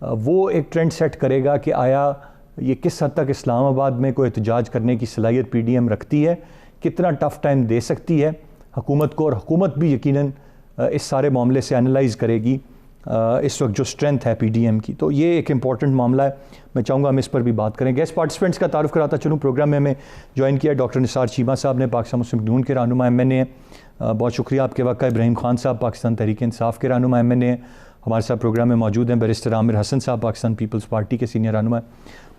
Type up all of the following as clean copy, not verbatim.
وہ ایک trend set کرے گا کہ آیا یہ کس حد تک اسلام آباد میں کوئی احتجاج کرنے کی صلاحیت پی ڈی ایم رکھتی ہے, کتنا ٹف ٹائم دے سکتی ہے حکومت کو, اور حکومت بھی یقیناً اس سارے معاملے سے انالائز کرے گی اس وقت جو اسٹرینتھ ہے پی ڈی ایم کی. تو یہ ایک امپورٹنٹ معاملہ ہے, میں چاہوں گا ہم اس پر بھی بات کریں. گیسٹ پارٹیسپینٹس کا تعارف کراتا چلوں. پروگرام میں ہمیں جوائن کیا ڈاکٹر نثار چیمہ صاحب نے, پاکستان مسلم لیگ کے رہنما ایم این اے. بہت شکریہ آپ کے وقت کا. ابراہیم خان صاحب پاکستان تحریک انصاف کے رہنما ایم این اے ہمارے ساتھ پروگرام میں موجود ہیں. بیرسٹر عامر حسن صاحب پاکستان پیپلز پارٹی کے سینئر رہنما ہیں.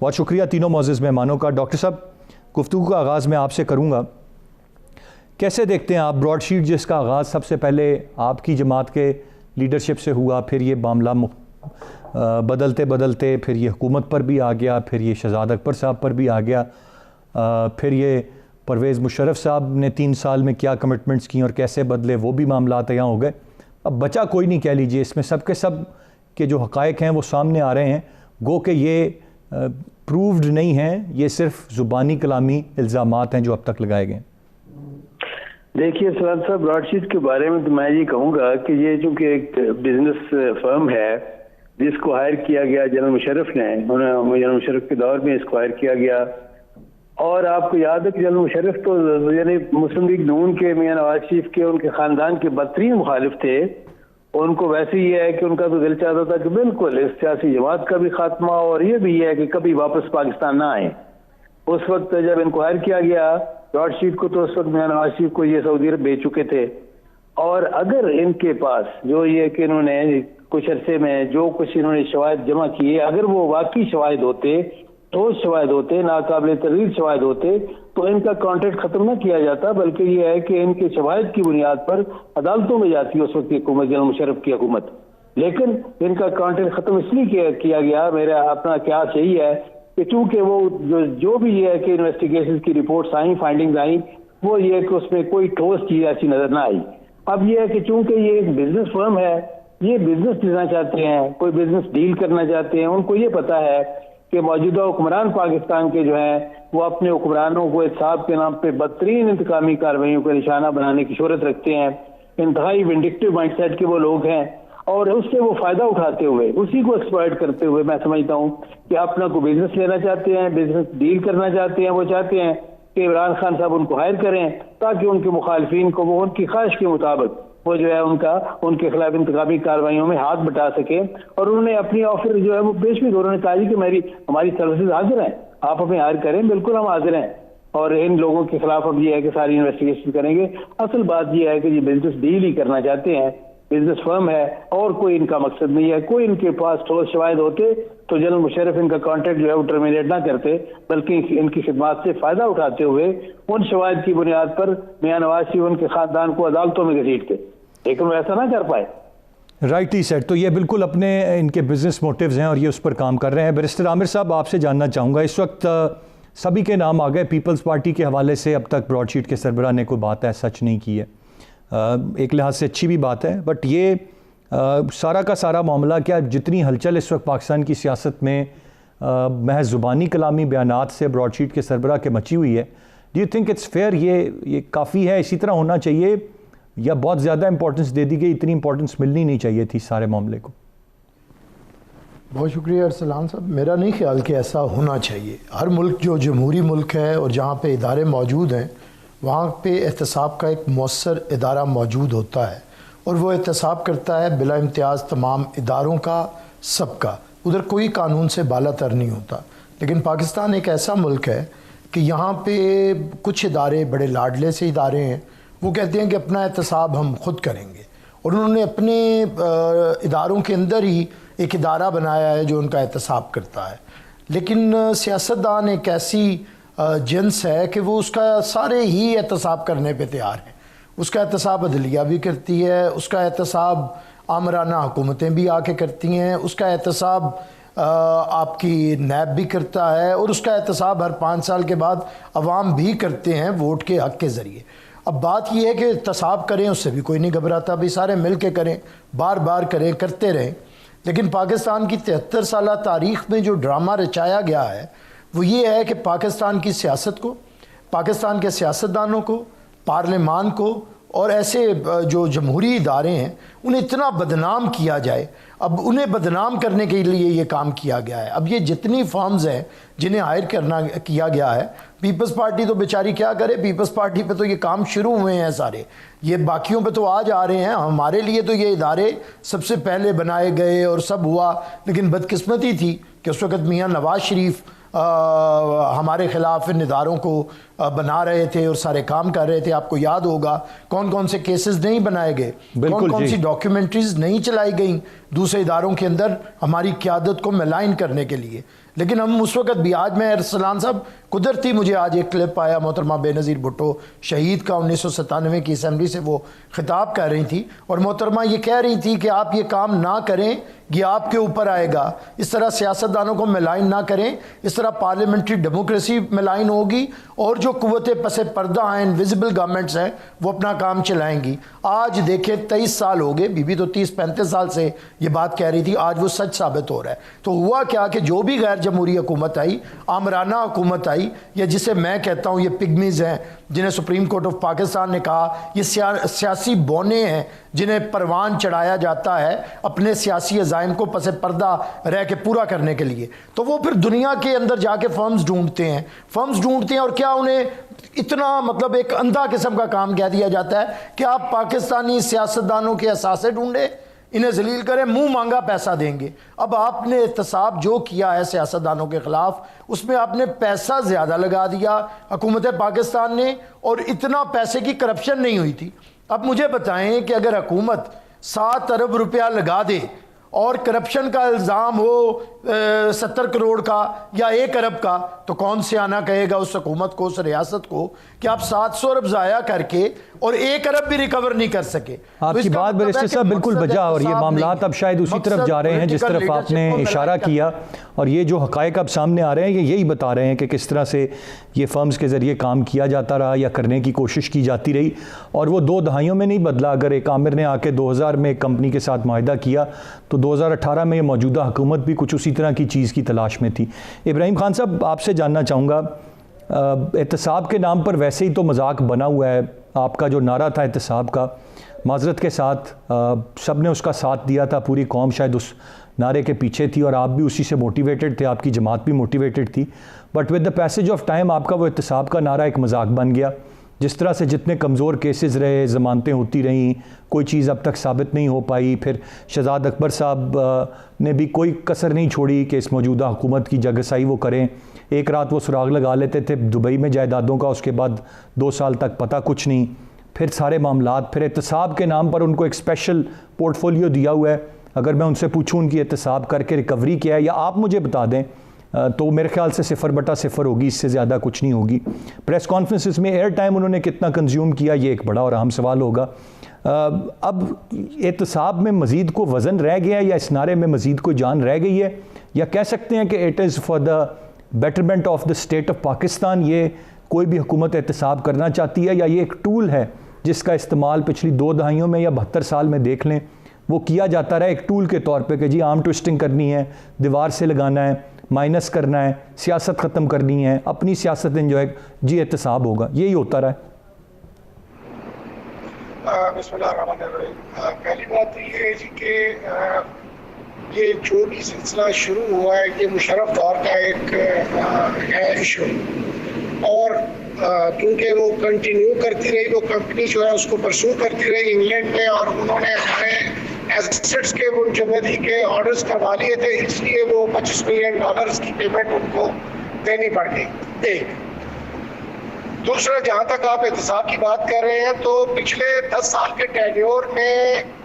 بہت شکریہ تینوں معزز مہمانوں کا. ڈاکٹر صاحب, گفتگو کا آغاز میں آپ سے کروں گا. کیسے دیکھتے ہیں آپ براڈ شیٹ جس کا آغاز سب سے پہلے آپ کی جماعت کے لیڈرشپ سے ہوا, پھر یہ معاملہ بدلتے بدلتے پھر یہ حکومت پر بھی آ گیا, پھر یہ شہزاد اکبر صاحب پر بھی آ گیا, پھر یہ پرویز مشرف صاحب نے 3 سال میں کیا کمٹمنٹس کی اور کیسے بدلے, وہ بھی معاملات یہاں ہو گئے. اب بچا کوئی نہیں کہہ لیجئے, اس میں سب کے سب کے جو حقائق ہیں وہ سامنے آ رہے ہیں, گو کہ یہ پرووڈ نہیں ہیں, یہ صرف زبانی کلامی الزامات ہیں جو اب تک لگائے گئے ہیں. دیکھیے سلام صاحب, براڈ شیٹ کے بارے میں تو میں یہ کہوں گا کہ یہ چونکہ ایک بزنس فرم ہے جس کو ہائر کیا گیا جنرل مشرف نے, جنرل مشرف کے دور میں اس کو ہائر کیا گیا, اور آپ کو یاد ہے کہ جنرل مشرف تو یعنی مسلم لیگ نون کے میاں نواز شریف کے ان کے خاندان کے بدترین مخالف تھے. ان کو ویسے ہی ہے کہ ان کا تو دل چاہتا تھا کہ بالکل اس سیاسی جماعت کا بھی خاتمہ, اور یہ بھی ہے کہ کبھی واپس پاکستان نہ آئیں. اس وقت جب ان کو ہائر کیا گیا براڈ شیٹ کو, تو اس وقت میاں نواز شریف کو یہ سعودی عرب بھیج چکے تھے, اور اگر ان کے پاس جو یہ کہ انہوں نے کچھ عرصے میں جو کچھ انہوں نے شواہد جمع کیے, اگر وہ واقعی شواہد ہوتے, ٹھوس شواہد ہوتے, ناقابل تردید شواہد ہوتے, تو ان کا کانٹریکٹ ختم نہ کیا جاتا, بلکہ یہ ہے کہ ان کے شواہد کی بنیاد پر عدالتوں میں جاتی ہے اس وقت کی حکومت, جنرل مشرف کی حکومت. لیکن ان کا کانٹریکٹ ختم اس لیے کیا گیا, میرا اپنا قیاس یہی ہے کہ چونکہ وہ جو بھی یہ ہے کہ انویسٹیگیشن کی رپورٹس آئیں, فائنڈنگز آئیں, وہ یہ ہے کہ اس میں کوئی ٹھوس چیز ایسی نظر نہ آئی. اب یہ ہے کہ چونکہ یہ ایک بزنس فرم ہے, یہ بزنس لینا چاہتے ہیں, کوئی بزنس ڈیل کرنا چاہتے ہیں, ان کو یہ پتا ہے کہ موجودہ حکمران پاکستان کے جو ہیں وہ اپنے حکمرانوں کو احتساب کے نام پہ بدترین انتقامی کارروائیوں کا نشانہ بنانے کی شہرت رکھتے ہیں, انتہائی وینڈکٹیو مائنڈ سیٹ کے وہ لوگ ہیں, اور اس سے وہ فائدہ اٹھاتے ہوئے, اسی کو ایکسپلائٹ کرتے ہوئے میں سمجھتا ہوں کہ اپنا کو بزنس لینا چاہتے ہیں, بزنس ڈیل کرنا چاہتے ہیں. وہ چاہتے ہیں کہ عمران خان صاحب ان کو ہائر کریں تاکہ ان کے مخالفین کو وہ ان کی خواہش کے مطابق وہ جو ہے ان کے خلاف انتخابی کارروائیوں میں ہاتھ بٹا سکے. اور انہوں نے اپنی آفر جو ہے وہ پیش بھی, انہوں نے کہا کہ ہماری سروسز حاضر ہیں, آپ ہمیں ہائر کریں. بالکل ہم حاضر ہیں, اور ان لوگوں کے خلاف اب یہ ہے کہ ساری انویسٹیگیشن کریں گے. اصل بات یہ ہے کہ یہ بزنس ڈیل ہی کرنا چاہتے ہیں, بزنس فرم ہے, اور کوئی ان کا مقصد نہیں ہے. کوئی ان کے پاس ٹھوس شواہد ہوتے تو جنرل مشرف ان کا کانٹریکٹ جو ہے وہ ٹرمینیٹ نہ کرتے, بلکہ ان کی خدمات سے فائدہ اٹھاتے ہوئے ان شواہد کی بنیاد پر میاں نواز شریف ان کے خاندان کو عدالتوں میں گھسیٹتے, لیکن وہ ایسا نہ کر پائے. Rightly said. تو یہ بالکل اپنے ان کے بزنس موٹیوز ہیں اور یہ اس پر کام کر رہے ہیں. بیرسٹر عامر صاحب, آپ سے جاننا چاہوں گا, اس وقت سبھی کے نام آ گئے پیپلز پارٹی کے حوالے سے, اب تک براڈ شیٹ کے سربراہ نے کوئی بات ہے سچ نہیں کی ہے, ایک لحاظ سے اچھی بھی بات ہے, بٹ یہ سارا کا سارا معاملہ کیا جتنی ہلچل اس وقت پاکستان کی سیاست میں محض زبانی کلامی بیانات سے براڈ شیٹ کے سربراہ کے مچی ہوئی ہے, do you think it's fair, یہ کافی ہے, اسی طرح ہونا چاہیے, یا بہت زیادہ امپورٹنس دے دی گئی, اتنی امپورٹنس ملنی نہیں چاہیے تھی سارے معاملے کو؟ بہت شکریہ ارسلان صاحب. میرا نہیں خیال کہ ایسا ہونا چاہیے. ہر ملک جو جمہوری ملک ہے اور جہاں پہ ادارے موجود ہیں وہاں پہ احتساب کا ایک مؤثر ادارہ موجود ہوتا ہے, اور وہ احتساب کرتا ہے بلا امتیاز تمام اداروں کا, سب کا. ادھر کوئی قانون سے بالا تر نہیں ہوتا. لیکن پاکستان ایک ایسا ملک ہے کہ یہاں پہ کچھ ادارے بڑے لاڈلے سے ادارے ہیں, وہ کہتے ہیں کہ اپنا احتساب ہم خود کریں گے, اور انہوں نے اپنے اداروں کے اندر ہی ایک ادارہ بنایا ہے جو ان کا احتساب کرتا ہے. لیکن سیاستدان ایک ایسی جنس ہے کہ وہ اس کا سارے ہی احتساب کرنے پہ تیار ہیں. اس کا احتساب عدلیہ بھی کرتی ہے, اس کا احتساب آمرانہ حکومتیں بھی آ کے کرتی ہیں, اس کا احتساب آپ کی نیب بھی کرتا ہے, اور اس کا احتساب ہر 5 سال کے بعد عوام بھی کرتے ہیں ووٹ کے حق کے ذریعے. اب بات یہ ہے کہ احتساب کریں, اس سے بھی کوئی نہیں گھبراتا, بھی سارے مل کے کریں, بار بار کریں, کرتے رہیں. لیکن پاکستان کی 73 سالہ تاریخ میں جو ڈرامہ رچایا گیا ہے وہ یہ ہے کہ پاکستان کی سیاست کو, پاکستان کے سیاستدانوں کو, پارلیمان کو اور ایسے جو جمہوری ادارے ہیں انہیں اتنا بدنام کیا جائے. اب انہیں بدنام کرنے کے لیے یہ کام کیا گیا ہے. اب یہ جتنی فارمز ہیں جنہیں ہائر کیا گیا ہے, پیپلز پارٹی تو بیچاری کیا کرے, پیپلز پارٹی پہ تو یہ کام شروع ہوئے ہیں سارے, یہ باقیوں پہ تو آج آ رہے ہیں. ہمارے لیے تو یہ ادارے سب سے پہلے بنائے گئے اور سب ہوا, لیکن بدقسمتی تھی کہ اس وقت میاں نواز شریف ہمارے خلاف ان اداروں کو بنا رہے تھے اور سارے کام کر رہے تھے. آپ کو یاد ہوگا کون کون سے کیسز نہیں بنائے گئے, کون کون سی ڈاکیومنٹریز نہیں چلائی گئیں دوسرے اداروں کے اندر ہماری قیادت کو ملائن کرنے کے لیے. لیکن ہم اس وقت بھی, آج میں ارسلان صاحب قدرتی مجھے آج ایک کلپ آیا محترمہ بے نظیر بھٹو شہید کا 1997 کی اسمبلی سے وہ خطاب کر رہی تھی, اور محترمہ یہ کہہ رہی تھی کہ آپ یہ کام نہ کریں, یہ آپ کے اوپر آئے گا. اس طرح سیاستدانوں کو ملائن نہ کریں, اس طرح پارلیمنٹری ڈیموکریسی ملائن ہوگی, اور جو قوتیں پس پردہ ہیں, انویزیبل گورنمنٹس ہیں, وہ اپنا کام چلائیں گی. آج دیکھیں 23 سال ہو گئے, بی بی تو 30-35 سال سے یہ بات کہہ رہی تھی, آج وہ سچ ثابت ہو رہا ہے. تو ہوا کیا کہ جو بھی غیر جمہوری حکومت آئی, آمرانہ حکومت آئی, یا جسے میں کہتا ہوں یہ پگمیز ہیں جنہیں سپریم کورٹ آف پاکستان نے کہا یہ سیاسی بونے ہیں جنہیں پروان چڑھایا جاتا ہے اپنے سیاسی عزائم کو پس پردہ رہ کے پورا کرنے کے لیے, تو وہ پھر دنیا کے اندر جا کے فرمز ڈھونڈتے ہیں, اور کیا انہیں اتنا مطلب ایک اندھا قسم کا کام کہہ دیا جاتا ہے کہ آپ پاکستانی سیاستدانوں کے اثاثے ڈھونڈیں, انہیں ذلیل کریں, منہ مانگا پیسہ دیں گے. اب آپ نے احتساب جو کیا ہے سیاستدانوں کے خلاف, اس میں آپ نے پیسہ زیادہ لگا دیا حکومت پاکستان نے, اور اتنا پیسے کی کرپشن نہیں ہوئی تھی. اب مجھے بتائیں کہ اگر حکومت 7 ارب روپیہ لگا دے اور کرپشن کا الزام ہو 70 کروڑ کا یا 1 ارب کا, تو کون سے آنا کہے گا اس حکومت کو, اس ریاست کو, کہ آپ 700 ارب ضائع کر کے اور 1 ارب بھی ریکور نہیں کر سکے. آپ کی بات بیرسٹر صاحب بالکل بجا, اور یہ معاملات اب شاید اسی طرف جا رہے ہیں جس طرف آپ نے اشارہ کیا, اور یہ جو حقائق اب سامنے آ رہے ہیں یہ یہی بتا رہے ہیں کہ کس طرح سے یہ فرمز کے ذریعے کام کیا جاتا رہا یا کرنے کی کوشش کی جاتی رہی, اور وہ 2 دہائیوں میں نہیں بدلا. اگر ایک عامر نے آ کے 2000 میں ایک کمپنی کے ساتھ معاہدہ کیا تو 2018 میں یہ موجودہ حکومت بھی کچھ اسی طرح کی چیز کی تلاش میں تھی. ابراہیم خان صاحب, آپ سے جاننا چاہوں گا, احتساب کے نام پر ویسے ہی تو مذاق بنا ہوا ہے. آپ کا جو نعرہ تھا احتساب کا, معذرت کے ساتھ سب نے اس کا ساتھ دیا تھا, پوری قوم شاید اس نعرے کے پیچھے تھی, اور آپ بھی اسی سے موٹیویٹڈ تھے, آپ کی جماعت بھی موٹیویٹڈ تھی. But with the passage of time آپ کا وہ احتساب کا نعرہ ایک مذاق بن گیا. جس طرح سے جتنے کمزور کیسز رہے, ضمانتیں ہوتی رہیں, کوئی چیز اب تک ثابت نہیں ہو پائی. پھر شہزاد اکبر صاحب نے بھی کوئی کسر نہیں چھوڑی کہ اس موجودہ حکومت کی جگسائی وہ کریں. ایک رات وہ سراغ لگا لیتے تھے دبئی میں جائیدادوں کا, اس کے بعد 2 سال تک پتہ کچھ نہیں. پھر سارے معاملات, پھر احتساب کے نام پر ان کو ایک اسپیشل پورٹ فولیو دیا ہوا ہے. اگر میں ان سے پوچھوں ان کی احتساب کر کے ریکوری کیا ہے, یا آپ مجھے بتا دیں, تو میرے خیال سے 0/0 ہوگی, اس سے زیادہ کچھ نہیں ہوگی. پریس کانفرنسز میں ایئر ٹائم انہوں نے کتنا کنزیوم کیا, یہ ایک بڑا اور اہم سوال ہوگا. اب احتساب میں مزید کو وزن رہ گیا ہے, یا اس نعرے میں مزید کوئی جان رہ گئی ہے, یا کہہ سکتے ہیں کہ it is for the betterment of the state of Pakistan, یہ کوئی بھی حکومت احتساب کرنا چاہتی ہے, یا یہ ایک ٹول ہے جس کا استعمال پچھلی 2 دہائیوں میں یا 72 سال میں دیکھ لیں وہ کیا جاتا رہا ایک ٹول کے طور پہ, کہ جی آرم ٹوئسٹنگ کرنی ہے, دیوار سے لگانا ہے, مائنس کرنا ہے, سیاست ختم کرنی ہے, اپنی سیاست انجوائے, جی احتساب ہوگا, یہی ہوتا رہا ہے. بسم اللہ الرحمن الرحیم. پہلی بات یہ ہے جی کہ یہ جو بھی سلسلہ شروع ہوا ہے یہ مشرف دور کا ایک ہے ایشو, اور کیونکہ وہ کنٹینیو کرتی رہی, وہ کمپنی جو ہے اس کو پرسو کرتی رہی انگلینڈ میں, اور انہوں نے ہمیں ایسٹس کے منجمدی کے آرڈرز کروا لیے تھے, اس لیے وہ $25 ملین کی پیمنٹ ان کو دینی پڑ گئی. ایک دوسرا, جہاں تک آپ احتساب کی بات کر رہے ہیں تو پچھلے 10 سال کے ٹینیور میں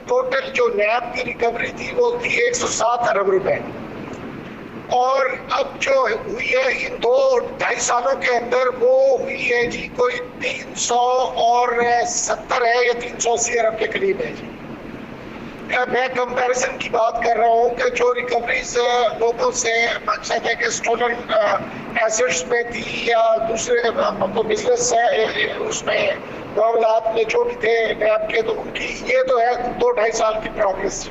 ٹوٹل جو نیب کی ریکوری تھی وہ تھی 107 ارب روپے, اور اب جو ہوئی ہے ان 2-2.5 سالوں کے اندر وہ ہوئی ہے جی کوئی 370 ہے یا 380 ارب کے قریب ہے جی. میں کمپیریزن کی بات کر رہا ہوں کہ جو ریکوریز لوگوں سے مقصد ہے کہ اسٹولن ایسٹس میں تھی یا دوسرے بزنس اس میں معاملات میں جو بھی تھے نیب کے, تو ان کی یہ تو ہے 2-2.5 سال کی پروگریس.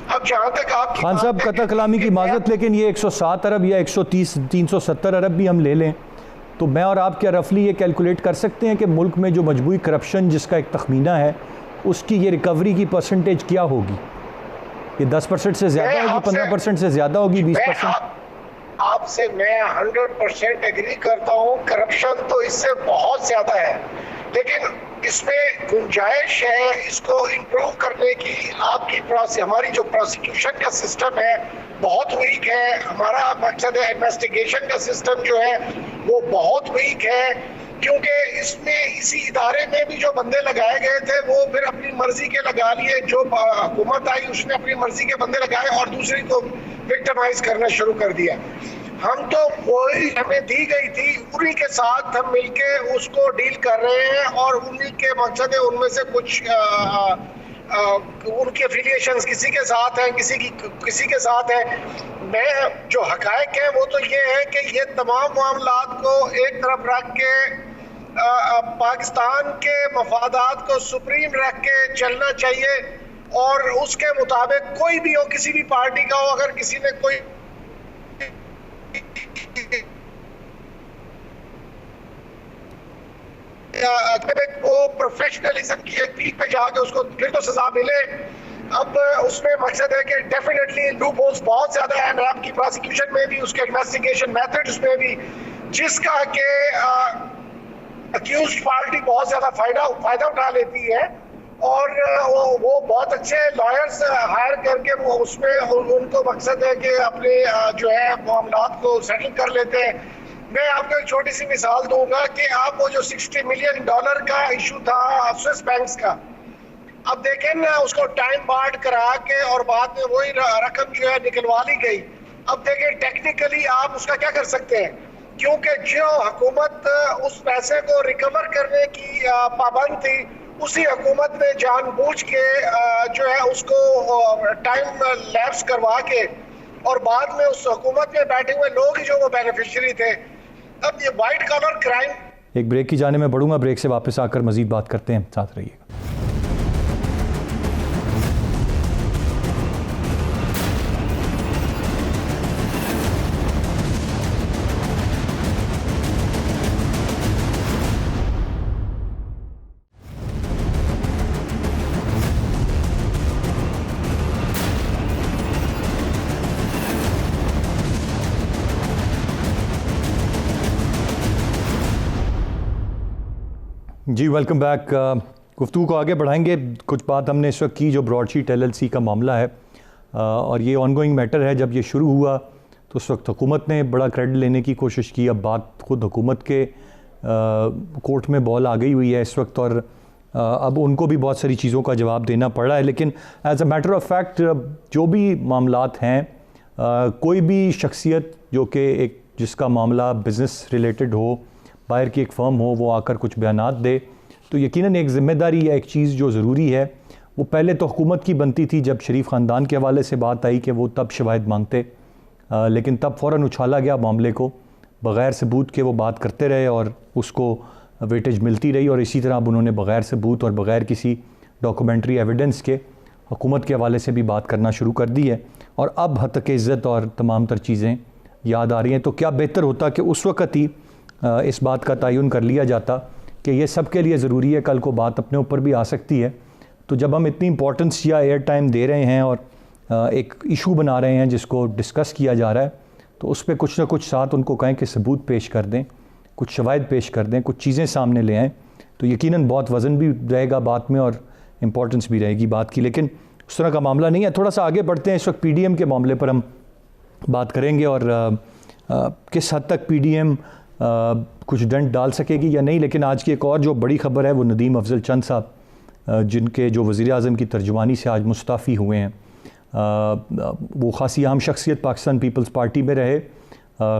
اب جہاں تک آپ خان صاحب قطع کلامی کی معذرت, لیکن یہ 107 ارب یا 130-370 ارب بھی ہم لے لیں تو میں اور آپ کیا رفلی یہ کیلکولیٹ کر سکتے ہیں کہ ملک میں جو مجموعی کرپشن جس کا ایک تخمینہ ہے اس کی یہ ریکوری کی پرسنٹیج کیا ہوگی؟ یہ 10% سے زیادہ ہوگی، 15% سے زیادہ ہوگی، 20%؟ آپ سے میں 100% ایگری کرتا ہوں، کرپشن تو اس سے بہت زیادہ ہے، لیکن اس میں گنجائش ہے اس کو امپروو کرنے کی۔ آپ کی ہماری جو پروسیکیوشن کا سسٹم ہے بہت ویک ہے، ہمارا مقصد ہے انویسٹیگیشن کا سسٹم جو ہے وہ بہت ویک ہے، کیونکہ اس میں اسی ادارے میں بھی جو بندے لگائے گئے تھے وہ پھر اپنی مرضی کے لگا لیے، جو حکومت آئی اس نے اپنی مرضی کے بندے لگائے اور دوسری کو وکٹمائز کرنا شروع کر دیا۔ ہم تو وہی ہمیں دی گئی تھی انہی کے ساتھ ہم مل کے اس کو ڈیل کر رہے ہیں، اور انہی کے مقصد ہے ان میں سے کچھ ان کی افیلیشنز کسی کے ساتھ ہیں، کسی کے ساتھ ہیں۔ میں جو حقائق ہیں وہ تو یہ ہے کہ یہ تمام معاملات کو ایک طرف رکھ کے پاکستان کے مفادات کو سپریم رکھ کے چلنا چاہیے، اور اس کے مطابق کوئی بھی ہو، کسی بھی پارٹی کا ہو، اگر کسی نے کوئی وہ پروفیشنلزم کی ایک پیک پہ جا کے اس کو پھر تو سزا ملے۔ اب اس میں مقصد ہے کہ ڈیفینیٹلی لوپ ہولز بہت زیادہ ہیں، آپ کی پروسیکیوشن میں بھی، اس کے انویسٹیگیشن میتھڈز میں بھی، جس کا کہ اکیوزڈ پارٹی بہت زیادہ فائدہ اٹھا لیتی ہے، اور وہ بہت اچھے لائرز ہائر کر کے وہ اس میں ان کو مقصد ہے کہ اپنے جو ہے معاملات کو سیٹل کر لیتے ہیں۔ میں آپ کو ایک چھوٹی سی مثال دوں گا کہ آپ وہ جو $60 ملین کا ایشو تھا سوئس بینکس کا، اب دیکھیں نا اس کو ٹائم بارڈ کرا کے اور بعد میں وہی رقم جو ہے نکلوا لی گئی۔ اب دیکھیں ٹیکنیکلی آپ اس کا کیا کر سکتے ہیں، کیونکہ جو حکومت اس پیسے کو ریکور کرنے کی پابند تھی، اسی حکومت نے جان بوجھ کے جو ہے اس کو ٹائم لیپس کروا کے، اور بعد میں اس حکومت میں بیٹھے ہوئے لوگ ہی جو وہ بینیفیشری تھے۔ اب یہ وائٹ کالر کرائم۔ ایک بریک کی جانے میں بڑھوں گا، بریک سے واپس آ کر مزید بات کرتے ہیں، ساتھ رہیے گا۔ جی ویلکم بیک۔ گفتگو کو آگے بڑھائیں گے۔ کچھ بات ہم نے اس وقت کی جو براڈ شیٹ LLC کا معاملہ ہے، اور یہ آن گوئنگ میٹر ہے۔ جب یہ شروع ہوا تو اس وقت حکومت نے بڑا کریڈٹ لینے کی کوشش کی، اب بات خود حکومت کے کورٹ میں بال آ گئی ہوئی ہے اس وقت، اور اب ان کو بھی بہت ساری چیزوں کا جواب دینا پڑ رہا ہے۔ لیکن as a matter of fact جو بھی معاملات ہیں، کوئی بھی شخصیت جو کہ ایک جس کا معاملہ بزنس ریلیٹڈ ہو، باہر کی ایک فرم ہو، وہ آ کر کچھ بیانات دے، تو یقیناً ایک ذمہ داری یا ایک چیز جو ضروری ہے وہ پہلے تو حکومت کی بنتی تھی۔ جب شریف خاندان کے حوالے سے بات آئی کہ وہ تب شواہد مانگتے، لیکن تب فوراً اچھالا گیا معاملے کو، بغیر ثبوت کے وہ بات کرتے رہے اور اس کو ویٹیج ملتی رہی، اور اسی طرح اب انہوں نے بغیر ثبوت اور بغیر کسی ڈاکومنٹری ایویڈنس کے حکومت کے حوالے سے بھی بات کرنا شروع کر دی ہے، اور اب حتک عزت اور تمام تر چیزیں یاد آ رہی ہیں۔ تو کیا بہتر ہوتا کہ اس وقت ہی اس بات کا تعین کر لیا جاتا کہ یہ سب کے لیے ضروری ہے، کل کو بات اپنے اوپر بھی آ سکتی ہے۔ تو جب ہم اتنی امپورٹنس یا ایئر ٹائم دے رہے ہیں اور ایک ایشو بنا رہے ہیں جس کو ڈسکس کیا جا رہا ہے، تو اس پہ کچھ نہ کچھ ساتھ ان کو کہیں کہ ثبوت پیش کر دیں، کچھ شواہد پیش کر دیں، کچھ چیزیں سامنے لے آئیں، تو یقیناً بہت وزن بھی رہے گا بات میں اور امپورٹنس بھی رہے گی بات کی۔ لیکن اس طرح کا معاملہ نہیں ہے۔ تھوڑا سا آگے بڑھتے ہیں۔ اس وقت PDM کے معاملے پر ہم بات کریں گے، اور کس حد تک PDM کچھ ڈنٹ ڈال سکے گی یا نہیں۔ لیکن آج کی ایک اور جو بڑی خبر ہے وہ ندیم افضل چند صاحب، جن کے جو وزیر اعظم کی ترجمانی سے آج مستعفی ہوئے ہیں۔ وہ خاصی اہم شخصیت پاکستان پیپلز پارٹی میں رہے،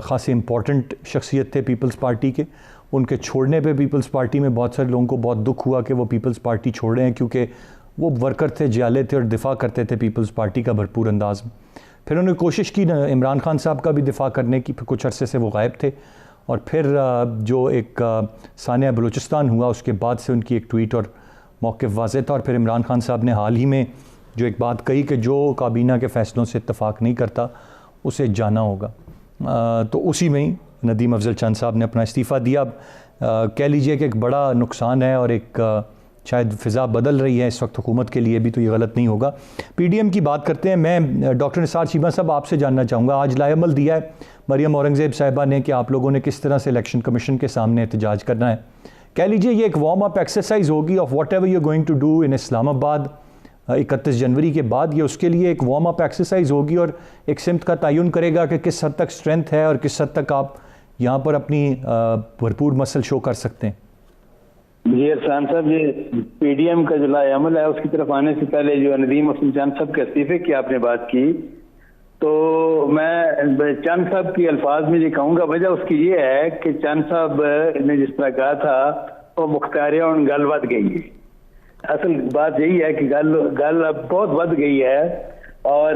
خاصی امپورٹنٹ شخصیت تھے پیپلز پارٹی کے۔ ان کے چھوڑنے پہ پیپلز پارٹی میں بہت سارے لوگوں کو بہت دکھ ہوا کہ وہ پیپلز پارٹی چھوڑ رہے ہیں، کیونکہ وہ ورکر تھے، جیالے تھے اور دفاع کرتے تھے پیپلز پارٹی کا بھرپور انداز میں۔ پھر انہوں نے کوشش کی عمران خان صاحب کا بھی دفاع کرنے کی، پھر کچھ عرصے سے وہ غائب تھے، اور پھر جو ایک سانحہ بلوچستان ہوا اس کے بعد سے ان کی ایک ٹویٹ اور موقف واضح تھا، اور پھر عمران خان صاحب نے حال ہی میں جو ایک بات کہی کہ جو کابینہ کے فیصلوں سے اتفاق نہیں کرتا اسے جانا ہوگا، تو اسی میں ہی ندیم افضل چند صاحب نے اپنا استعفیٰ دیا. اب کہہ لیجئے کہ ایک بڑا نقصان ہے اور ایک شاید فضا بدل رہی ہے اس وقت حکومت کے لیے بھی, تو یہ غلط نہیں ہوگا. پی ڈی ایم کی بات کرتے ہیں. میں ڈاکٹر نثار چیمہ صاحب آپ سے جاننا چاہوں گا, آج لائے عمل دیا ہے مریم اورنگزیب صاحبہ نے کہ آپ لوگوں نے کس طرح سے الیکشن کمیشن کے سامنے احتجاج کرنا ہے. کہہ لیجئے یہ ایک وارم اپ ایکسرسائز ہوگی of whatever you are going to do in Islamabad 31 جنوری کے بعد, یہ اس کے لیے ایک وارم اپ ایکسرسائز ہوگی اور ایک سمت کا تعین کرے گا کہ کس حد تک اسٹرینتھ ہے اور کس حد تک آپ یہاں پر اپنی بھرپور مسل شو کر سکتے ہیں. جی ارسلان صاحب, یہ پی ڈی ایم کا جو لائے عمل ہے اس کی طرف آنے سے پہلے جو ندیم افضل چند صاحب کے استعفے کی آپ نے بات کی, تو میں چند صاحب کی الفاظ میں یہ کہوں گا, وجہ اس کی یہ ہے کہ چند صاحب نے جس طرح کہا تھا وہ مختاریاں ان گل ود گئی ہے. اصل بات یہی ہے کہ گل اب بہت ود گئی ہے اور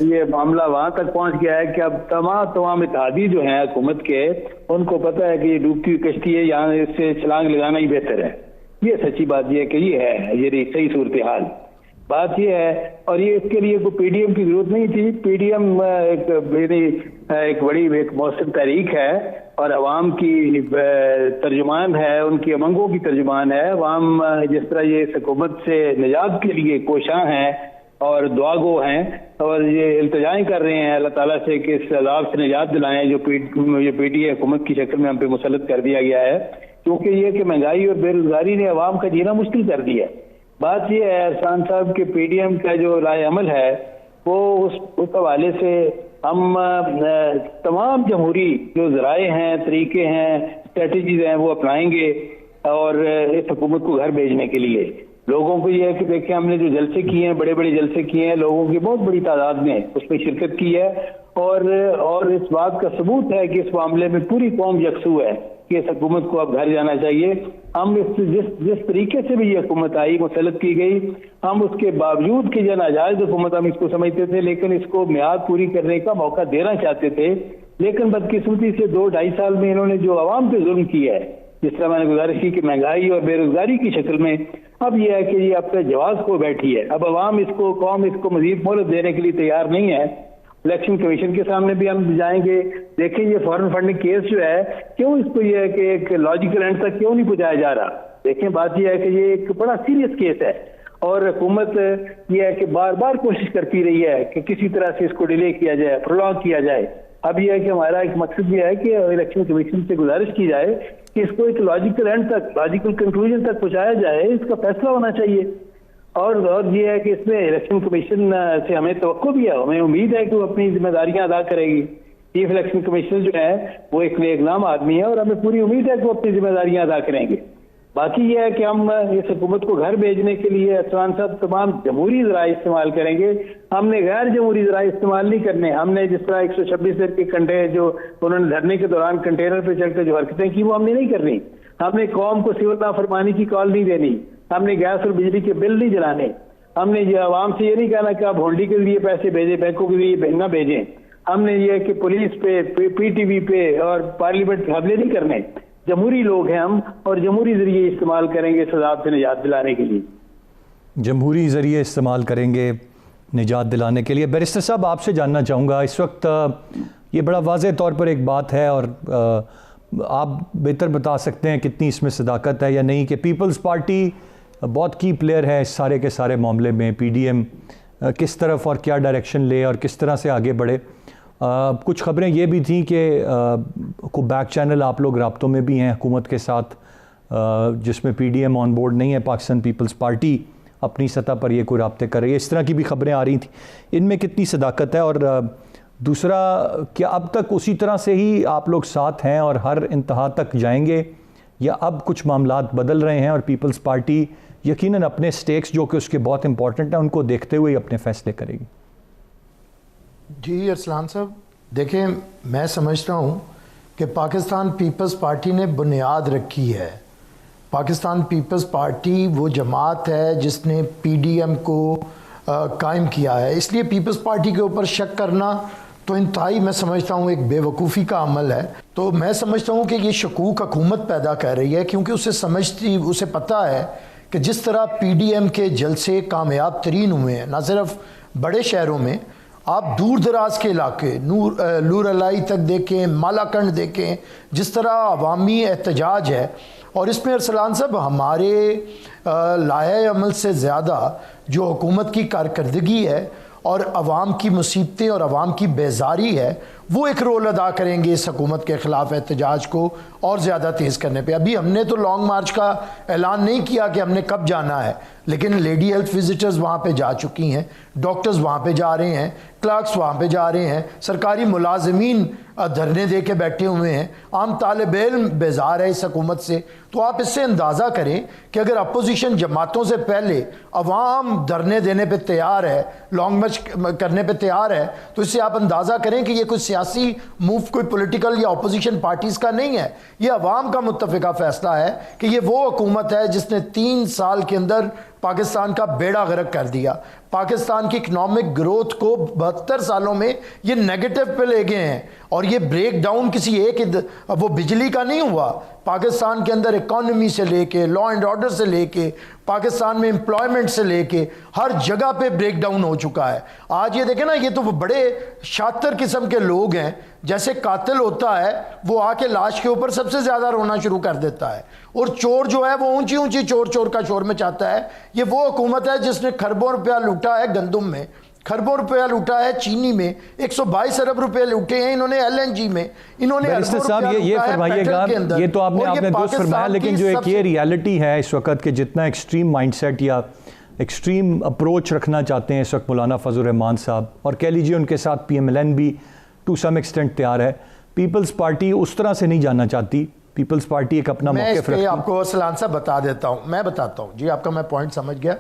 یہ معاملہ وہاں تک پہنچ گیا ہے کہ اب تمام اتحادی جو ہیں حکومت کے, ان کو پتہ ہے کہ یہ ڈوبتی ہوئی کشتی ہے, یہاں اس سے چھلانگ لگانا ہی بہتر ہے. یہ سچی بات یہ ہے کہ یہ ہے یہ صحیح صورتحال. بات یہ ہے, اور یہ اس کے لیے کوئی پی ڈی ایم کی ضرورت نہیں تھی. پی ڈی ایم ایک بڑی ایک مؤثر تحریک ہے اور عوام کی ترجمان ہے, ان کی امنگوں کی ترجمان ہے. عوام جس طرح یہ اس حکومت سے نجات کے لیے کوشاں ہیں اور دعا گو ہیں اور یہ التجائیں کر رہے ہیں اللہ تعالیٰ سے کہ اس عذاب سے نجات دلائیں جو پی ٹی اے حکومت کی شکل میں ہم پہ مسلط کر دیا گیا ہے, کیونکہ یہ کہ مہنگائی اور بے روزگاری نے عوام کا جینا مشکل کر دیا ہے. بات یہ ہے احسان صاحب کہ پی ڈی ایم کا جو لائے عمل ہے وہ اس حوالے سے ہم تمام جمہوری جو ذرائع ہیں, طریقے ہیں, اسٹریٹجیز ہیں وہ اپنائیں گے اور اس حکومت کو گھر بھیجنے کے لیے. لوگوں کو یہ ہے کہ دیکھیں ہم نے جو جلسے کیے ہیں, بڑے بڑے جلسے کیے ہیں, لوگوں کی بہت بڑی تعداد نے اس میں شرکت کی ہے اور اس بات کا ثبوت ہے کہ اس معاملے میں پوری قوم یکسو ہے کہ اس حکومت کو اب گھر جانا چاہیے. ہم جس طریقے سے بھی یہ حکومت آئی, مسلط کی گئی, ہم اس کے باوجود کہ یہ ناجائز حکومت ہم اس کو سمجھتے تھے, لیکن اس کو میعاد پوری کرنے کا موقع دینا چاہتے تھے. لیکن بدقسمتی سے 2-2.5 سال میں انہوں نے جو عوام پہ ظلم کیا ہے, جس طرح میں نے گزارش کی کہ مہنگائی اور بے روزگاری کی شکل میں, اب یہ ہے کہ یہ اپنے جواز کو بیٹھی ہے. اب عوام قوم اس کو مزید مہلت دینے کے لیے تیار نہیں ہے. الیکشن کمیشن کے سامنے بھی ہم جائیں گے. دیکھیں یہ فارن فنڈنگ کیس جو ہے, کیوں اس کو یہ ہے کہ ایک لاجیکل اینڈ تک کیوں نہیں پہنچایا جا رہا. دیکھیں بات یہ ہے کہ یہ ایک بڑا سیریس کیس ہے اور حکومت یہ ہے کہ بار بار کوشش کرتی رہی ہے کہ کسی طرح سے اس کو ڈیلے کیا جائے, پرولونگ کیا جائے. اب یہ ہے کہ ہمارا ایک مقصد یہ ہے کہ الیکشن کمیشن سے گزارش کی جائے کہ اس کو ایک لاجیکل اینڈ تک, لاجیکل کنکلوژن تک پہنچایا جائے. اس کا فیصلہ ہونا چاہیے. اور یہ ہے کہ اس میں الیکشن کمیشن سے ہمیں توقع بھی ہے, ہمیں امید ہے کہ وہ اپنی ذمہ داریاں ادا کرے گی. چیف الیکشن کمیشنر جو ہے وہ ایک نیک نام آدمی ہے اور ہمیں پوری امید ہے کہ وہ اپنی ذمہ داریاں ادا کریں گے. باقی یہ ہے کہ ہم اس حکومت کو گھر بھیجنے کے لیے ارسلان صاحب تمام جمہوری ذرائع استعمال کریں گے. ہم نے غیر جمہوری ذرائع استعمال نہیں کرنے. ہم نے جس طرح 126 دن کے کنٹینر جو انہوں نے دھرنے کے دوران کنٹینر پہ چڑھ کر جو حرکتیں کی وہ ہم نے نہیں کرنی. ہم نے قوم کو سول نافرمانی کی کال نہیں دینی. ہم نے گیس اور بجلی کے بل نہیں جلانے. ہم نے یہ عوام سے یہ نہیں کہنا کہ آپ ہونڈی کے ذریعے پیسے بھیجیں, بینکوں کے ذریعے نہ بھیجیں. ہم نے یہ کہ پولیس پہ, پی ٹی وی پہ اور پارلیمنٹ حملے نہیں کرنے. جمہوری لوگ ہیں ہم اور جمہوری ذریعے استعمال کریں گے اس عذاب سے نجات دلانے کے لیے. جمہوری ذریعے استعمال کریں گے نجات دلانے کے لیے. بیرسٹر صاحب آپ سے جاننا چاہوں گا, اس وقت یہ بڑا واضح طور پر ایک بات ہے اور آپ بہتر بتا سکتے ہیں کتنی اس میں صداقت ہے یا نہیں, کہ پیپلز پارٹی بہت کی پلیئر ہے اس سارے کے سارے معاملے میں. پی ڈی ایم کس طرف اور کیا ڈائریکشن لے اور کس طرح سے آگے بڑھے. کچھ خبریں یہ بھی تھیں کہ کوئی بیک چینل آپ لوگ رابطوں میں بھی ہیں حکومت کے ساتھ, جس میں P D M on board نہیں ہے, پاکستان پیپلز پارٹی اپنی سطح پر یہ کوئی رابطے کر رہی ہے. اس طرح کی بھی خبریں آ رہی تھیں. ان میں کتنی صداقت ہے؟ اور دوسرا, کیا اب تک اسی طرح سے ہی آپ لوگ ساتھ ہیں اور ہر انتہا تک جائیں گے, یا اب کچھ معاملات بدل رہے ہیں اور پیپلز پارٹی یقیناً اپنے سٹیکس جو کہ اس کے بہت امپورٹنٹ ہیں ان کو دیکھتے ہوئے اپنے فیصلے کرے گی؟ جی ارسلان صاحب, دیکھیں میں سمجھتا ہوں کہ پاکستان پیپلز پارٹی نے بنیاد رکھی ہے. پاکستان پیپلز پارٹی وہ جماعت ہے جس نے پی ڈی ایم کو قائم کیا ہے. اس لیے پیپلز پارٹی کے اوپر شک کرنا تو انتہائی میں سمجھتا ہوں ایک بے وقوفی کا عمل ہے. تو میں سمجھتا ہوں کہ یہ شکوک حکومت پیدا کر رہی ہے, کیونکہ اسے پتہ ہے کہ جس طرح پی ڈی ایم کے جلسے کامیاب ترین ہوئے ہیں, نہ صرف بڑے شہروں میں آپ دور دراز کے علاقے نور علائی تک دیکھیں، مالاکنڈ دیکھیں، جس طرح عوامی احتجاج ہے، اور اس میں ارسلان صاحب ہمارے لائحہ عمل سے زیادہ جو حکومت کی کارکردگی ہے اور عوام کی مصیبتیں اور عوام کی بیزاری ہے، وہ ایک رول ادا کریں گے اس حکومت کے خلاف احتجاج کو اور زیادہ تیز کرنے پہ۔ ابھی ہم نے تو لانگ مارچ کا اعلان نہیں کیا کہ ہم نے کب جانا ہے، لیکن لیڈی ہیلتھ وزٹرز وہاں پہ جا چکی ہیں، ڈاکٹرز وہاں پہ جا رہے ہیں، کلرکس وہاں پہ جا رہے ہیں، سرکاری ملازمین دھرنے دے کے بیٹھے ہوئے ہیں، عام طالب علم بیزار ہے اس حکومت سے۔ تو آپ اس سے اندازہ کریں کہ اگر اپوزیشن جماعتوں سے پہلے عوام دھرنے دینے پہ تیار ہے، لانگ مارچ کرنے پہ تیار ہے، تو اس سے آپ اندازہ کریں کہ یہ کوئی سیاسی موو کوئی پولیٹیکل یا اپوزیشن پارٹیز کا نہیں ہے، یہ عوام کا متفقہ فیصلہ ہے کہ یہ وہ حکومت ہے جس نے 3 سال کے اندر پاکستان کا بیڑا غرق کر دیا، پاکستان کی اکنامک گروتھ کو 72 سالوں میں یہ نیگیٹو پہ لے گئے ہیں، اور یہ بریک ڈاؤن کسی ایک وہ بجلی کا نہیں ہوا، پاکستان کے اندر اکانومی سے لے کے لا اینڈ آرڈر سے لے کے پاکستان میں امپلائمنٹ سے لے کے ہر جگہ پہ بریک ڈاؤن ہو چکا ہے۔ آج یہ دیکھیں نا، یہ تو بڑے شاطر قسم کے لوگ ہیں، جیسے قاتل ہوتا ہے وہ آ کے لاش کے اوپر سب سے زیادہ رونا شروع کر دیتا ہے، اور چور جو ہے وہ اونچی اونچی چور چور کا شور مچاتا ہے۔ یہ وہ حکومت ہے جس نے خربوں روپیہ لوٹا ہے گندم میں، خربوں روپیہ لوٹا ہے چینی میں، 122 ارب روپے لوٹے ہیں انہوں نے LNG میں، انہوں نے بیرسٹر صاحب یہ فرمائیے گا، یہ تو آپ نے درست فرمایا، لیکن جو ایک یہ ریالٹی ہے اس وقت کہ جتنا ایکسٹریم مائنڈ سیٹ یا ایکسٹریم اپروچ رکھنا چاہتے ہیں اس وقت مولانا فضل الرحمان صاحب، اور کہہ لیجیے ان کے ساتھ PMLN بھی ٹو سم ایکسٹینٹ تیار ہے، پیپلز پارٹی اس طرح سے نہیں جانا چاہتی، پیپلز پارٹی ایک اپنا موقف رکھتی ہے۔ میں آپ کو ارسلان صاحب بتا دیتا ہوں، میں بتاتا ہوں جی، آپ کا میں پوائنٹ سمجھ گیا۔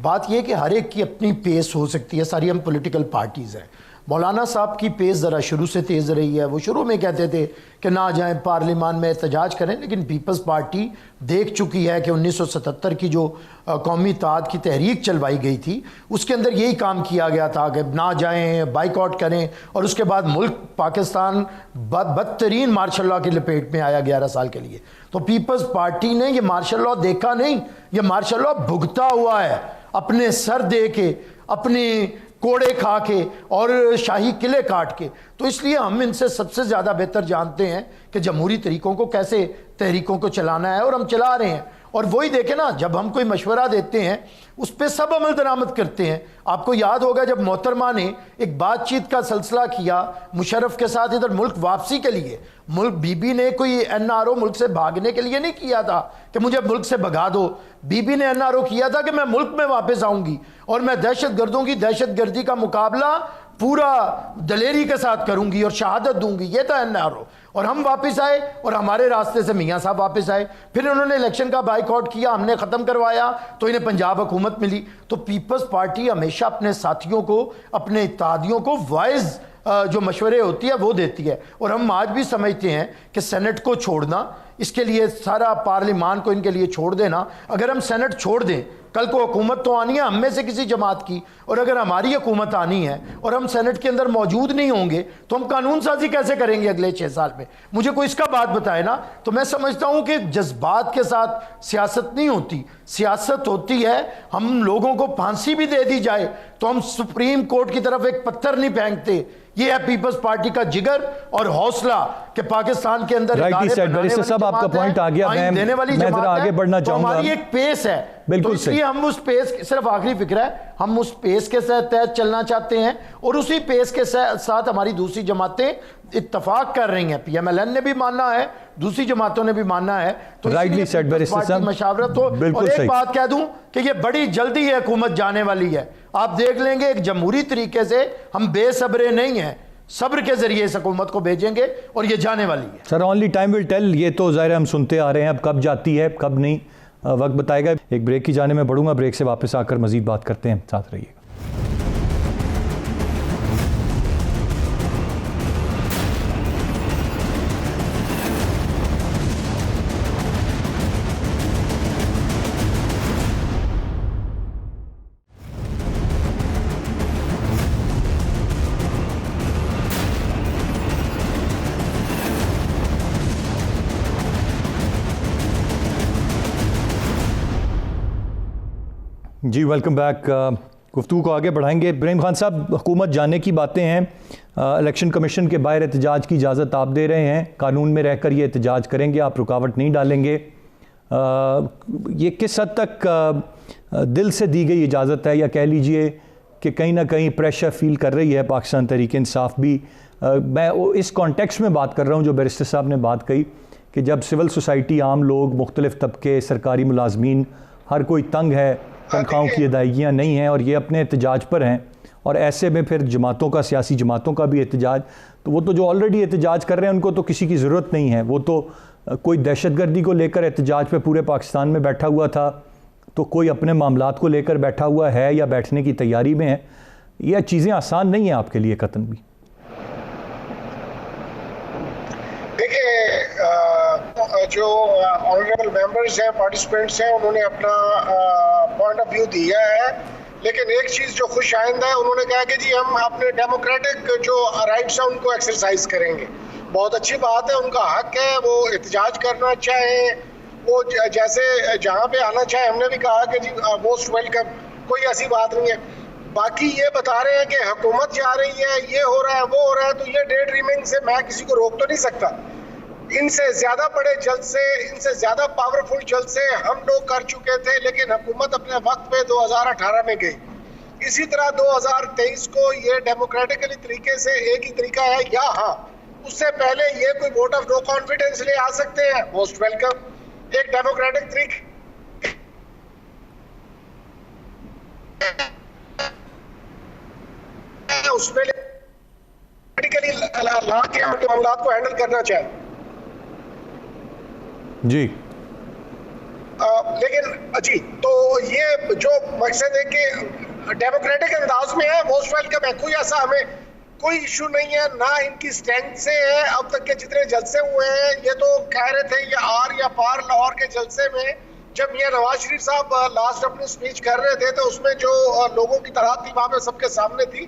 بات یہ کہ ہر ایک کی اپنی پیس ہو سکتی ہے، ساری ہم پولیٹیکل پارٹیز ہیں۔ مولانا صاحب کی پیس ذرا شروع سے تیز رہی ہے، وہ شروع میں کہتے تھے کہ نہ جائیں پارلیمان میں احتجاج کریں، لیکن پیپلز پارٹی دیکھ چکی ہے کہ 1977 کی جو قومی اتحاد کی تحریک چلوائی گئی تھی اس کے اندر یہی کام کیا گیا تھا کہ نہ جائیں، بائیک آؤٹ کریں، اور اس کے بعد ملک پاکستان بدترین مارشل لاء کی لپیٹ میں آیا 11 سال کے لیے۔ تو پیپلز پارٹی نے یہ مارشل لاء دیکھا نہیں، یہ مارشل لاء بھگتا ہوا ہے، اپنے سر دے کے، اپنے کوڑے کھا کے اور شاہی قلعے کاٹ کے۔ تو اس لیے ہم ان سے سب سے زیادہ بہتر جانتے ہیں کہ جمہوری طریقوں کو کیسے تحریکوں کو چلانا ہے، اور ہم چلا رہے ہیں۔ اور وہی دیکھیں نا، جب ہم کوئی مشورہ دیتے ہیں اس پہ سب عمل درآمد کرتے ہیں۔ آپ کو یاد ہوگا جب محترمہ نے ایک بات چیت کا سلسلہ کیا مشرف کے ساتھ ادھر ملک واپسی کے لیے، ملک بی بی نے کوئی NRO ملک سے بھاگنے کے لیے نہیں کیا تھا کہ مجھے ملک سے بھگا دو، بی بی نے NRO کیا تھا کہ میں ملک میں واپس آؤں گی اور میں دہشت گردوں کی دہشت گردی کا مقابلہ پورا دلیری کے ساتھ کروں گی اور شہادت دوں گی، یہ تھا NRO۔ اور ہم واپس آئے اور ہمارے راستے سے میاں صاحب واپس آئے، پھر انہوں نے الیکشن کا بائیک آؤٹ کیا، ہم نے ختم کروایا تو انہیں پنجاب حکومت ملی۔ تو پیپلز پارٹی ہمیشہ اپنے ساتھیوں کو، اپنے اتحادیوں کو وائز جو مشورے ہوتی ہے وہ دیتی ہے، اور ہم آج بھی سمجھتے ہیں کہ سینٹ کو چھوڑنا، اس کے لیے سارا پارلیمان کو ان کے لیے چھوڑ دینا، اگر ہم سینٹ چھوڑ دیں کل کو حکومت تو آنی ہے ہم میں سے کسی جماعت کی، اور اگر ہماری حکومت آنی ہے اور ہم سینٹ کے اندر موجود نہیں ہوں گے تو ہم قانون سازی کیسے کریں گے اگلے 6 سال میں؟ مجھے کوئی اس کا بات بتائے نا۔ تو میں سمجھتا ہوں کہ جذبات کے ساتھ سیاست نہیں ہوتی، سیاست ہوتی ہے ہم لوگوں کو پھانسی بھی دے دی جائے تو ہم سپریم کورٹ کی طرف ایک پتھر نہیں پھینکتے۔ یہ ہے پیپلز پارٹی کا جگر اور حوصلہ کہ پاکستان کے اندر صاحب آپ کا پوائنٹ آ گیا، میں ذرا آگے بڑھنا چاہوں گا۔ ہماری ایک پیس ہے، بالکل اس لیے ہم اس پیس، صرف آخری فکر ہے، ہم اس پیس کے تحت چلنا چاہتے ہیں، اور اسی پیس کے ساتھ ہماری دوسری جماعتیں اتفاق کر رہی ہیں۔ PMLN نے بھی ماننا ہے، دوسری جماعتوں نے بھی ماننا ہے، تو مشاورت ہو۔ اور ایک بات کہہ دوں کہ یہ بڑی جلدی ہے حکومت جانے والی ہے، آپ دیکھ لیں گے ایک جمہوری طریقے سے، ہم بے صبرے نہیں ہیں، صبر کے ذریعے اس حکومت کو بھیجیں گے اور یہ جانے والی ہے۔ سر اونلی ٹائم ول ٹیل، یہ تو ظاہر ہم سنتے آ رہے ہیں، اب کب جاتی ہے کب نہیں وقت بتائے گا۔ ایک بریک کی جانے میں بڑھوں گا، بریک سے واپس آ کر مزید بات کرتے ہیں، ساتھ رہیے گا۔ جی ویلکم بیک۔ گفتگو کو آگے بڑھائیں گے. ابراہیم خان صاحب, حکومت جانے کی باتیں ہیں, الیکشن کمیشن کے باہر احتجاج کی اجازت آپ دے رہے ہیں, قانون میں رہ کر یہ احتجاج کریں گے, آپ رکاوٹ نہیں ڈالیں گے. یہ کس حد تک دل سے دی گئی اجازت ہے, یا کہہ لیجئے کہ کہیں نہ کہیں پریشر فیل کر رہی ہے پاکستان تحریک انصاف بھی؟ میں اس کانٹیکسٹ میں بات کر رہا ہوں جو بیرسٹر صاحب نے بات کہی کہ جب سول سوسائٹی, عام لوگ, مختلف طبقے, سرکاری ملازمین, ہر کوئی تنگ ہے, تنخواہوں کی ادائیگیاں نہیں ہیں اور یہ اپنے احتجاج پر ہیں, اور ایسے میں پھر جماعتوں کا, سیاسی جماعتوں کا بھی احتجاج, تو وہ تو جو آلریڈی احتجاج کر رہے ہیں ان کو تو کسی کی ضرورت نہیں ہے, وہ تو کوئی دہشت گردی کو لے کر احتجاج پہ پورے پاکستان میں بیٹھا ہوا تھا, تو کوئی اپنے معاملات کو لے کر بیٹھا ہوا ہے یا بیٹھنے کی تیاری میں ہے. یہ چیزیں آسان نہیں ہیں آپ کے لیے قطعاً بھی. دیکھیں, جو آنریبل ممبرز ہیں, پارٹیسپینٹس ہیں, انہوں نے اپنا پوائنٹ آف ویو دیا ہے, لیکن ایک چیز جو خوش آئندہ ہے, انہوں نے کہا کہ جی ہم اپنے ڈیموکریٹک جو رائٹس ہیں ان کو ایکسرسائز کریں گے. بہت اچھی بات ہے, ان کا حق ہے, وہ احتجاج کرنا چاہیں, وہ جیسے جہاں پہ آنا چاہیں. ہم نے بھی کہا کہ جی موسٹ ویلکم, کوئی ایسی بات نہیں ہے. باقی یہ بتا رہے ہیں کہ حکومت جا رہی ہے, یہ ہو رہا ہے, وہ ہو رہا ہے, تو یہ ڈے ڈریمنگ سے میں کسی کو روک تو نہیں سکتا. ان سے زیادہ بڑے جلسے, ان سے زیادہ پاورفل جلسے ہم لوگ کر چکے تھے, لیکن حکومت اپنے وقت پہ 2018 میں گئی. اسی طرح 2023 کو یہ ڈیموکریٹکلی طریقے سے ایک ہی طریقہ ہے, یا ہاں اس سے پہلے یہ کوئی ووٹ آف نو کانفیڈنس لے آ سکتے ہیں, موسٹ ویلکم. ایک ڈیموکریٹک طریقے اس میں لا کے معاملات کو ہینڈل کرنا چاہے. جی لیکن جی, تو یہ جو مقصد ہے کہ ڈیموکریٹک انداز میں ہے, موسٹ ویلکم ہے. کوئی ایسا ہمیں کوئی ایشو نہیں ہے, نہ ان کی اسٹرینتھ سے ہے. اب تک کے جتنے جلسے ہوئے ہیں, یہ تو کہہ رہے تھے یہ آر یا پار لاہور کے جلسے میں جب یہ نواز شریف صاحب لاسٹ اپنی سپیچ کر رہے تھے, تو اس میں جو لوگوں کی طرح تھی وہاں پہ سب کے سامنے تھی.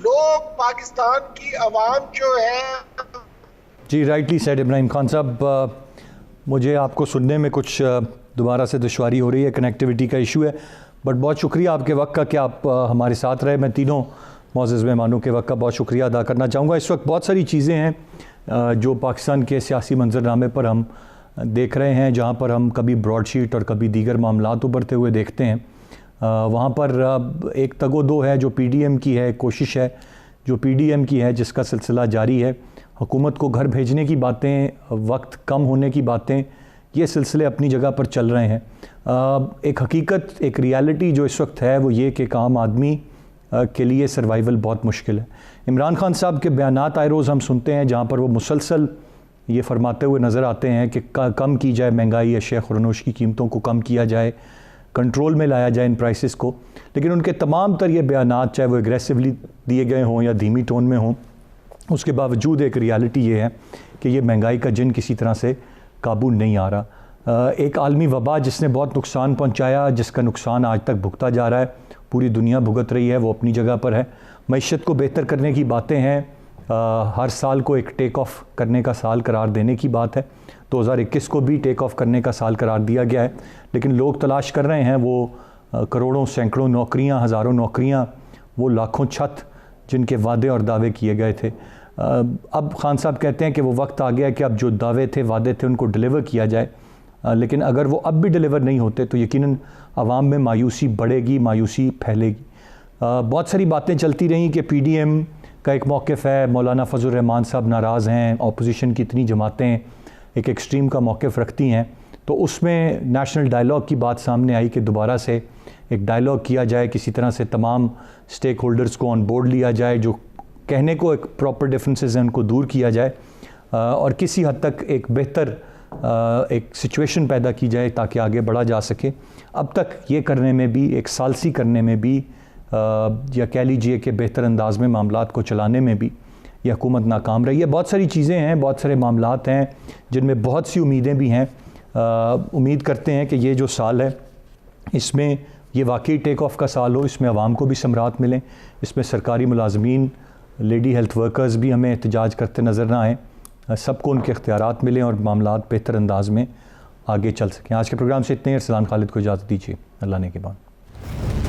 لوگ, پاکستان کی عوام جو ہے. جی, رائٹلی سیڈ ابراہیم خان صاحب. مجھے آپ کو سننے میں کچھ دوبارہ سے دشواری ہو رہی ہے, کنیکٹیویٹی کا ایشو ہے, بٹ بہت شکریہ آپ کے وقت کا کہ آپ ہمارے ساتھ رہے. میں تینوں معزز مہمانوں کے وقت کا بہت شکریہ ادا کرنا چاہوں گا. اس وقت بہت ساری چیزیں ہیں جو پاکستان کے سیاسی منظرنامے پر ہم دیکھ رہے ہیں, جہاں پر ہم کبھی براڈ شیٹ اور کبھی دیگر معاملات ابھرتے ہوئے دیکھتے ہیں. وہاں پر ایک تگ و دو ہے جو پی ڈی ایم کی ہے, کوشش ہے جو پی ڈی ایم کی ہے, جس کا سلسلہ جاری ہے. حکومت کو گھر بھیجنے کی باتیں, وقت کم ہونے کی باتیں, یہ سلسلے اپنی جگہ پر چل رہے ہیں. ایک حقیقت, ایک ریالٹی جو اس وقت ہے وہ یہ کہ ایک عام آدمی کے لیے سروائیول بہت مشکل ہے. عمران خان صاحب کے بیانات آئے روز ہم سنتے ہیں, جہاں پر وہ مسلسل یہ فرماتے ہوئے نظر آتے ہیں کہ کم کی جائے مہنگائی, اشیاء خورنوش کی قیمتوں کو کم کیا جائے, کنٹرول میں لایا جائے ان پرائسز کو. لیکن ان کے تمام تر یہ بیانات, چاہے وہ اگریسولی دیے گئے ہوں یا دھیمی ٹون میں ہوں, اس کے باوجود ایک ریالٹی یہ ہے کہ یہ مہنگائی کا جن کسی طرح سے قابو نہیں آ رہا. ایک عالمی وبا جس نے بہت نقصان پہنچایا, جس کا نقصان آج تک بھگتا جا رہا ہے, پوری دنیا بھگت رہی ہے, وہ اپنی جگہ پر ہے. معیشت کو بہتر کرنے کی باتیں ہیں, ہر سال کو ایک ٹیک آف کرنے کا سال قرار دینے کی بات ہے. 2021 کو بھی ٹیک آف کرنے کا سال قرار دیا گیا ہے, لیکن لوگ تلاش کر رہے ہیں وہ کروڑوں, سینکڑوں نوکریاں, ہزاروں نوکریاں, وہ لاکھوں چھت جن کے وعدے اور دعوے کیے گئے تھے. اب خان صاحب کہتے ہیں کہ وہ وقت آ گیا کہ اب جو دعوے تھے, وعدے تھے, ان کو ڈیلیور کیا جائے. لیکن اگر وہ اب بھی ڈیلیور نہیں ہوتے تو یقیناً عوام میں مایوسی بڑھے گی, مایوسی پھیلے گی. بہت ساری باتیں چلتی رہیں کہ پی ڈی ایم کا ایک موقف ہے, مولانا فضل الرحمان صاحب ناراض ہیں, اپوزیشن کی اتنی جماعتیں ایک ایکسٹریم کا موقف رکھتی ہیں, تو اس میں نیشنل ڈائیلاگ کی بات سامنے آئی کہ دوبارہ سے ایک ڈائیلاگ کیا جائے, کسی طرح سے تمام سٹیک ہولڈرز کو آن بورڈ لیا جائے, جو کہنے کو ایک پراپر ڈیفرنسز ہیں ان کو دور کیا جائے, اور کسی حد تک ایک بہتر ایک سچویشن پیدا کی جائے تاکہ آگے بڑھا جا سکے. اب تک یہ کرنے میں بھی, ایک ثالثی کرنے میں بھی, یا کہہ لیجئے کہ بہتر انداز میں معاملات کو چلانے میں بھی یہ حکومت ناکام رہی ہے. بہت ساری چیزیں ہیں, بہت سارے معاملات ہیں جن میں بہت سی امیدیں بھی ہیں. امید کرتے ہیں کہ یہ جو سال ہے اس میں یہ واقعی ٹیک آف کا سال ہو, اس میں عوام کو بھی ثمرات ملیں, اس میں سرکاری ملازمین, لیڈی ہیلتھ ورکرز بھی ہمیں احتجاج کرتے نظر نہ آئیں, سب کو ان کے اختیارات ملیں اور معاملات بہتر انداز میں آگے چل سکیں. آج کے پروگرام سے اتنے ہی. ارسلان خالد کو اجازت دیجیے. اللہ نے کے بعد.